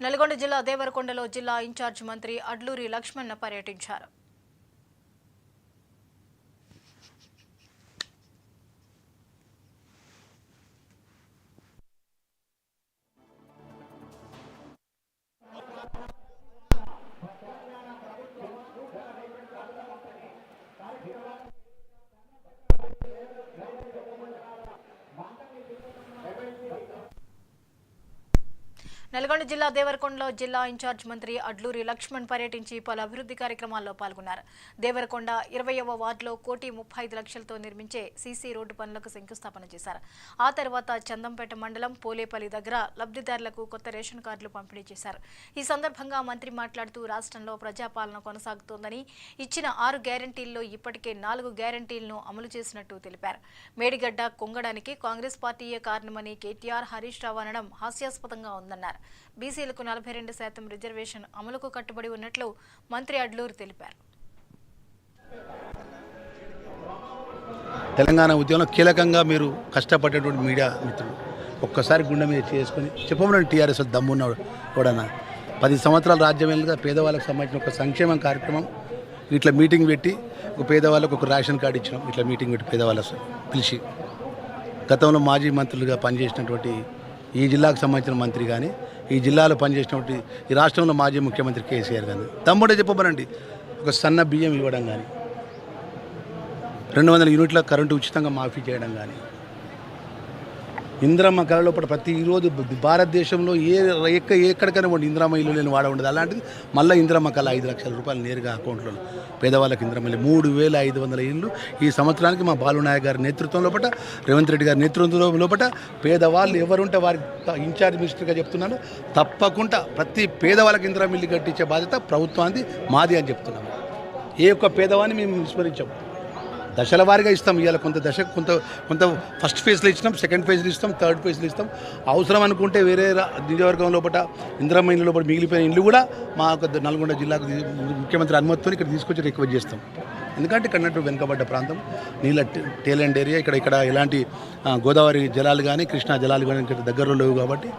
నల్గొండ జిల్లా దేవరకొండలో జిల్లా ఇన్ఛార్జ్ మంత్రి అడ్లూరి లక్ష్మణ్ పర్యటించారు. నల్గొండ జిల్లా దేవరకొండలో జిల్లా ఇన్ఛార్జ్ మంత్రి అడ్లూరి లక్ష్మణ్ పర్యటించి పలు అభివృద్ధి కార్యక్రమాల్లో పాల్గొన్నారు. దేవరకొండ 20వ వార్డులో 1,35,00,000తో నిర్మించే సీసీ రోడ్డు పనులకు శంకుస్థాపన చేశారు. ఆ తర్వాత చందంపేట మండలం పోలేపల్లి దగ్గర లబ్ధిదారులకు కొత్త రేషన్ కార్డులు పంపిణీ చేశారు. ఈ సందర్భంగా మంత్రి మాట్లాడుతూ రాష్ట్రంలో ప్రజాపాలన కొనసాగుతోందని, ఇచ్చిన 6 గ్యారంటీల్లో ఇప్పటికే 4 గ్యారంటీలను అమలు చేసినట్టు తెలిపారు. మేడిగడ్డ కొంగడానికి కాంగ్రెస్ పార్టీయే కారణమని కేటీఆర్, హరీష్ రావు అనడం హాస్యాస్పదంగా ఉందన్నారు. బీసీలకు 42% రిజర్వేషన్ అమలుకు కట్టుబడి ఉన్నట్లు మంత్రి అడ్లూరి తెలిపారు. తెలంగాణ ఉద్యమంలో కీలకంగా మీరు కష్టపడేటువంటి మీడియా మిత్రులు ఒక్కసారి గుండె మీద చేసుకొని చెప్పమని టీఆర్ఎస్ దమ్మున్నాడు కూడా 10 సంవత్సరాల రాజ్యమేలుగా పేదవాళ్ళకు సంబంధించిన ఒక సంక్షేమ కార్యక్రమం ఇట్లా మీటింగ్ పెట్టి ఒక పేదవాళ్ళకు ఒక రేషన్ కార్డు ఇచ్చినాం. ఇట్లా మీటింగ్ పెట్టి పేదవాళ్ళ పిలిచి గతంలో మాజీ మంత్రులుగా పనిచేసినటువంటి ఈ జిల్లాకు సంబంధించిన మంత్రి కానీ, ఈ జిల్లాలో పనిచేసినటువంటి ఈ రాష్ట్రంలో మాజీ ముఖ్యమంత్రి కేసీఆర్ కానీ తమ్ముడే చెప్పబనండి ఒక సన్న బియ్యం ఇవ్వడం కానీ, 200 యూనిట్ల కరెంటు ఉచితంగా మాఫీ చేయడం కానీ, ఇందిరమ్మ కళ లోపల ప్రతిరోజు భారతదేశంలో ఎక్కడికైనా ఉండి ఇందిరమ్మ ఇల్లు లేని వాడ ఉండదు. అలాంటిది మళ్ళీ ఇందిరమ్మ కళ 5 లక్షల రూపాయలు నేరుగా అకౌంట్లో పేదవాళ్ళకి ఇందిరమ్మ 3,500 ఇళ్ళు ఈ సంవత్సరానికి మా బాలునాయక్ గారి నేతృత్వం లోపల, రేవంత్ రెడ్డి గారి నేతృత్వం లోపల పేదవాళ్ళు ఎవరుంటే వారి ఇన్ఛార్జ్ మినిస్టర్గా చెప్తున్నాను, తప్పకుండా ప్రతి పేదవాళ్ళకి ఇందిరమ్మ ఇల్లు కట్టించే బాధ్యత ప్రభుత్వానికి మాది అని చెప్తున్నాము. ఏ ఒక్క పేదవాడిని మేము విస్మరించాము. దశల వారీగా ఇస్తాం. ఇవాళ కొంత ఫస్ట్ ఫేజ్లో ఇచ్చినాం, సెకండ్ ఫేజ్లో ఇస్తాం, థర్డ్ ఫేజ్లో ఇస్తాం. అవసరం అనుకుంటే వేరే నియోజకవర్గం లోపల ఇందిరమ్మ ఇల్లు లోపల మిగిలిపోయిన ఇల్లు కూడా మా నల్గొండ జిల్లాకు ముఖ్యమంత్రి అనుమతితో ఇక్కడ తీసుకొచ్చి రిక్వెస్ట్ చేస్తాం. ఎందుకంటే ఇక్కడ వెనుకబడ్డ ప్రాంతం, నీళ్ళ టేలెండ్ ఏరియా, ఇక్కడ ఎలాంటి గోదావరి జలాలు కానీ కృష్ణా జలాలు కానీ ఇక్కడ దగ్గరలో లేవు కాబట్టి